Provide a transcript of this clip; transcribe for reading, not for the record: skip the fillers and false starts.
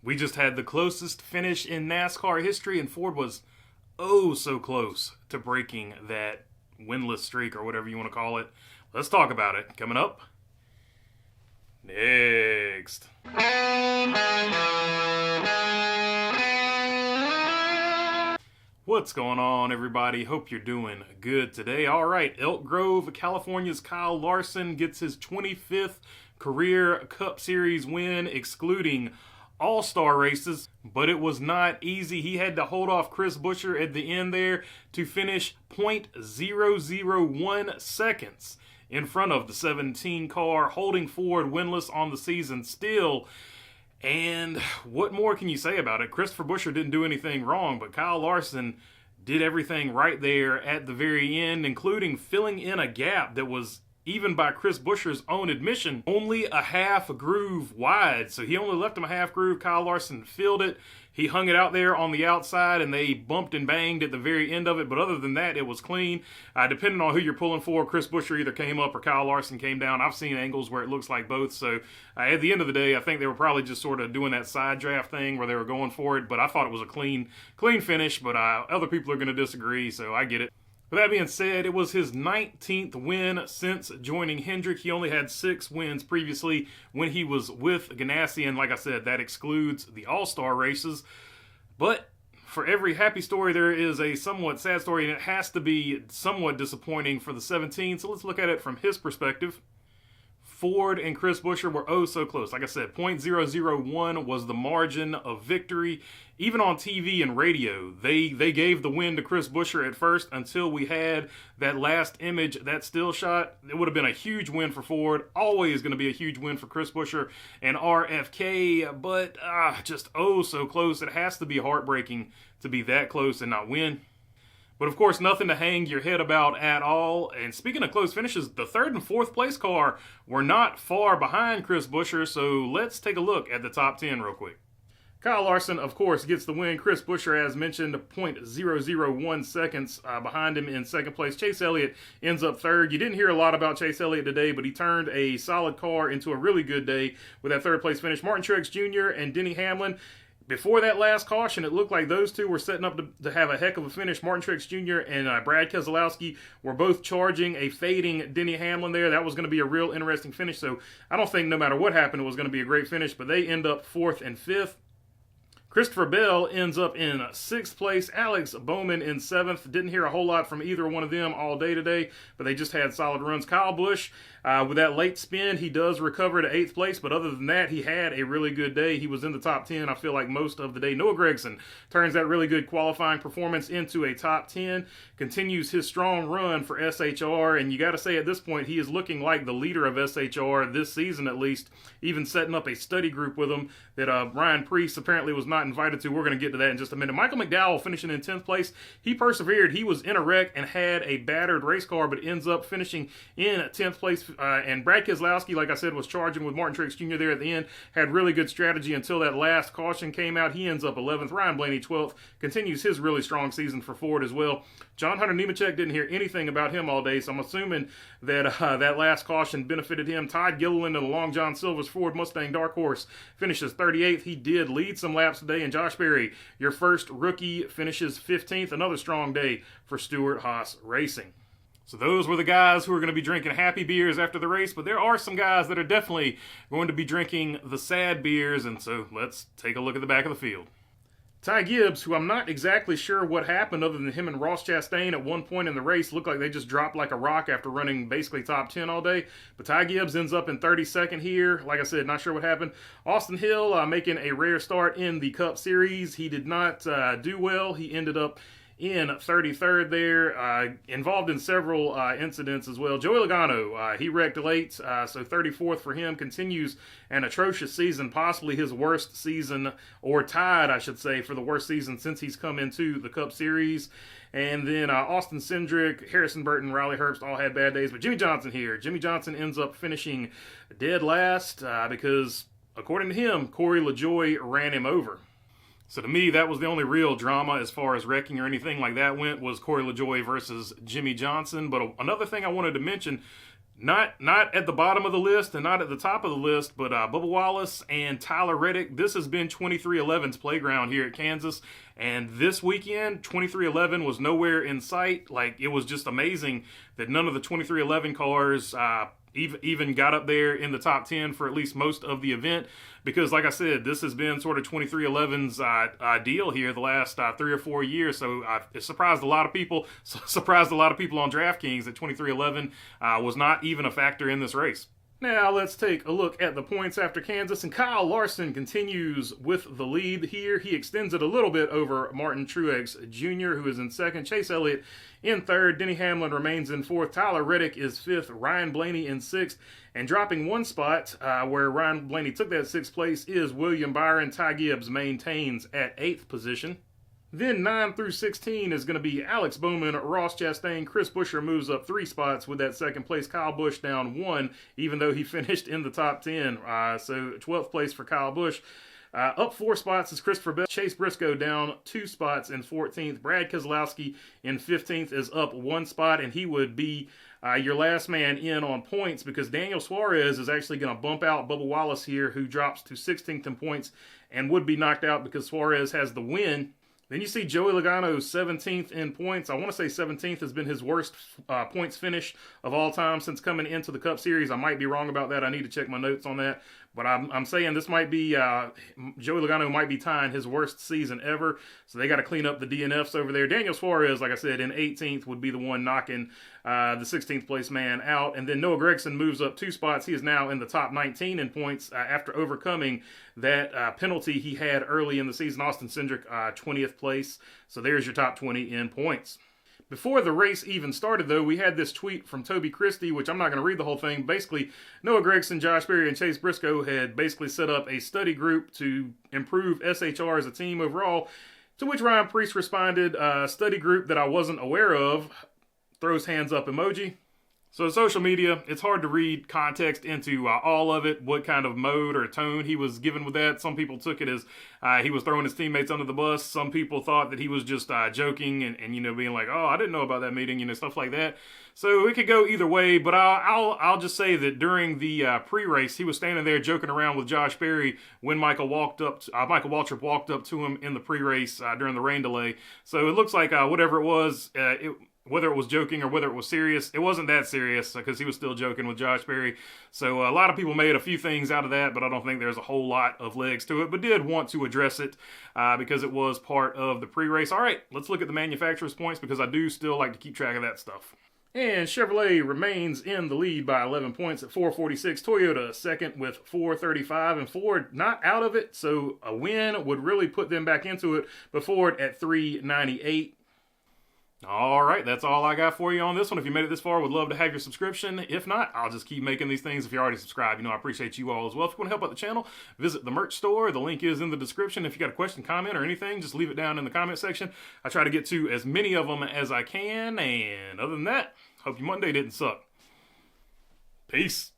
We just had the closest finish in NASCAR history, and Ford was oh so close to breaking that winless streak, or whatever you want to call it. Let's talk about it. Coming up next. What's going on, everybody? Hope you're doing good today. All right, Elk Grove, California's Kyle Larson gets his 25th career Cup Series win, excluding all-star races, but it was not easy. He had to hold off Chris Buescher at the end there to finish .001 seconds in front of the 17 car, holding Ford winless on the season still. And what more can you say about it? Christopher Buescher didn't do anything wrong, but Kyle Larson did everything right there at the very end, including filling in a gap that was, even by Chris Buescher's own admission, only a half groove wide. So he only left him a half groove. Kyle Larson filled it. He hung it out there on the outside, and they bumped and banged at the very end of it. But other than that, it was clean. Depending on who you're pulling for, Chris Buescher either came up or Kyle Larson came down. I've seen angles where it looks like both. So at the end of the day, I think they were probably just sort of doing that side draft thing where they were going for it. But I thought it was a clean finish. But other people are going to disagree, so I get it. With that being said, it was his 19th win since joining Hendrick. He only had 6 wins previously when he was with Ganassi, and like I said, that excludes the all-star races. But for every happy story, there is a somewhat sad story, and it has to be somewhat disappointing for the 17. So let's look at it from his perspective. Ford and Chris Buescher were oh so close. Like I said, .001 was the margin of victory. Even on TV and radio, they gave the win to Chris Buescher at first until we had that last image, that still shot. It would have been a huge win for Ford. Always going to be a huge win for Chris Buescher and RFK, but just oh so close. It has to be heartbreaking to be that close and not win. But of course, nothing to hang your head about at all. And speaking of close finishes, the 3rd and 4th place car were not far behind Chris Buescher, so let's take a look at the top 10 real quick. Kyle Larson, of course, gets the win. Chris Buescher, as mentioned, .001 seconds behind him in 2nd place. Chase Elliott ends up 3rd. You didn't hear a lot about Chase Elliott today, but he turned a solid car into a really good day with that 3rd place finish. Martin Truex Jr. and Denny Hamlin. Before that last caution, it looked like those two were setting up to have a heck of a finish. Martin Truex Jr. and Brad Keselowski were both charging a fading Denny Hamlin there. That was going to be a real interesting finish. So I don't think no matter what happened, it was going to be a great finish. But they end up 4th and 5th. Christopher Bell ends up in 6th place. Alex Bowman in 7th. Didn't hear a whole lot from either one of them all day today, but they just had solid runs. Kyle Busch, with that late spin, he does recover to 8th place, but other than that, he had a really good day. He was in the top 10, I feel like, most of the day. Noah Gragson turns that really good qualifying performance into a top 10, continues his strong run for SHR, and you got to say at this point, he is looking like the leader of SHR this season at least, even setting up a study group with him that Ryan Preece apparently was not invited to. We're going to get to that in just a minute. Michael McDowell finishing in 10th place. He persevered. He was in a wreck and had a battered race car, but ends up finishing in 10th place. And Brad Keselowski, like I said, was charging with Martin Truex Jr. there at the end. Had really good strategy until that last caution came out. He ends up 11th. Ryan Blaney 12th. Continues his really strong season for Ford as well. John Hunter Nemechek, didn't hear anything about him all day, so I'm assuming that that last caution benefited him. Todd Gilliland of the Long John Silver's Ford Mustang Dark Horse finishes 38th. He did lead some laps today. And Josh Berry, your first rookie, finishes 15th. Another strong day for Stewart-Haas Racing. So those were the guys who are going to be drinking happy beers after the race, but there are some guys that are definitely going to be drinking the sad beers, and so let's take a look at the back of the field. Ty Gibbs, who I'm not exactly sure what happened other than him and Ross Chastain at one point in the race, looked like they just dropped like a rock after running basically top 10 all day. But Ty Gibbs ends up in 32nd here. Like I said, not sure what happened. Austin Hill making a rare start in the Cup Series. He did not do well. He ended up in 33rd there, involved in several incidents as well. Joey Logano, he wrecked late, so 34th for him. Continues an atrocious season, possibly his worst season, or tied, I should say, for the worst season since he's come into the Cup Series. And then Austin Cindric, Harrison Burton, Riley Herbst all had bad days. But Jimmy Johnson here. Jimmy Johnson ends up finishing dead last because, according to him, Corey LaJoie ran him over. So to me, that was the only real drama as far as wrecking or anything like that went, was Corey LaJoie versus Jimmy Johnson. But another thing I wanted to mention, Not at the bottom of the list and not at the top of the list, but Bubba Wallace and Tyler Reddick. This has been 2311's playground here at Kansas. And this weekend, 2311 was nowhere in sight. Like, it was just amazing that none of the 2311 cars even got up there in the top 10 for at least most of the event. Because, like I said, this has been sort of 2311's deal here the last 3 or 4 years. So it surprised a lot of people. Surprised a lot of people on DraftKings that 2311 was not even a factor in this race. Now let's take a look at the points after Kansas, and Kyle Larson continues with the lead here. He extends it a little bit over Martin Truex Jr., who is in second. Chase Elliott in third. Denny Hamlin remains in fourth. Tyler Reddick is fifth. Ryan Blaney in sixth. And dropping one spot where Ryan Blaney took that sixth place is William Byron. Ty Gibbs maintains at eighth position. Then 9 through 16 is going to be Alex Bowman, Ross Chastain. Chris Buescher moves up 3 spots with that second place. Kyle Busch down 1, even though he finished in the top 10. So 12th place for Kyle Busch. Up 4 spots is Christopher Bell. Chase Briscoe down 2 spots in 14th. Brad Keselowski in 15th is up 1 spot, and he would be your last man in on points because Daniel Suarez is actually going to bump out Bubba Wallace here, who drops to 16th in points and would be knocked out because Suarez has the win. Then you see Joey Logano 17th in points. I want to say 17th has been his worst points finish of all time since coming into the Cup Series. I might be wrong about that. I need to check my notes on that. But I'm saying this might be, Joey Logano might be tying his worst season ever. So they got to clean up the DNFs over there. Daniel Suarez, like I said, in 18th would be the one knocking the 16th place man out. And then Noah Gragson moves up 2 spots. He is now in the top 19 in points after overcoming that penalty he had early in the season. Austin Cindric, 20th place. So there's your top 20 in points. Before the race even started, though, we had this tweet from Toby Christie, which I'm not going to read the whole thing. Basically, Noah Gragson, Josh Berry, and Chase Briscoe had basically set up a study group to improve SHR as a team overall, to which Ryan Preece responded, study group that I wasn't aware of, throws hands up emoji. So social media, it's hard to read context into all of it, what kind of mode or tone he was given with that. Some people took it as he was throwing his teammates under the bus. Some people thought that he was just joking and being like, oh, I didn't know about that meeting, stuff like that. So it could go either way, but I'll just say that during the pre-race, he was standing there joking around with Josh Berry when Michael Waltrip walked up to him in the pre-race during the rain delay. So it looks like whatever it was, whether it was joking or whether it was serious, it wasn't that serious because he was still joking with Josh Berry. So a lot of people made a few things out of that, but I don't think there's a whole lot of legs to it, but did want to address it because it was part of the pre-race. All right, let's look at the manufacturer's points because I do still like to keep track of that stuff. And Chevrolet remains in the lead by 11 points at 446. Toyota second with 435. And Ford not out of it, so a win would really put them back into it. But Ford at 398. All right, that's all I got for you on this one. If you made it this far, would love to have your subscription. If not, I'll just keep making these things. If you're already subscribed, I appreciate you all as well. If you want to help out the channel, visit the merch store. The link is in the description. If you got a question, comment, or anything, just leave it down in the comment section. I try to get to as many of them as I can. And other than that, hope your Monday didn't suck. Peace.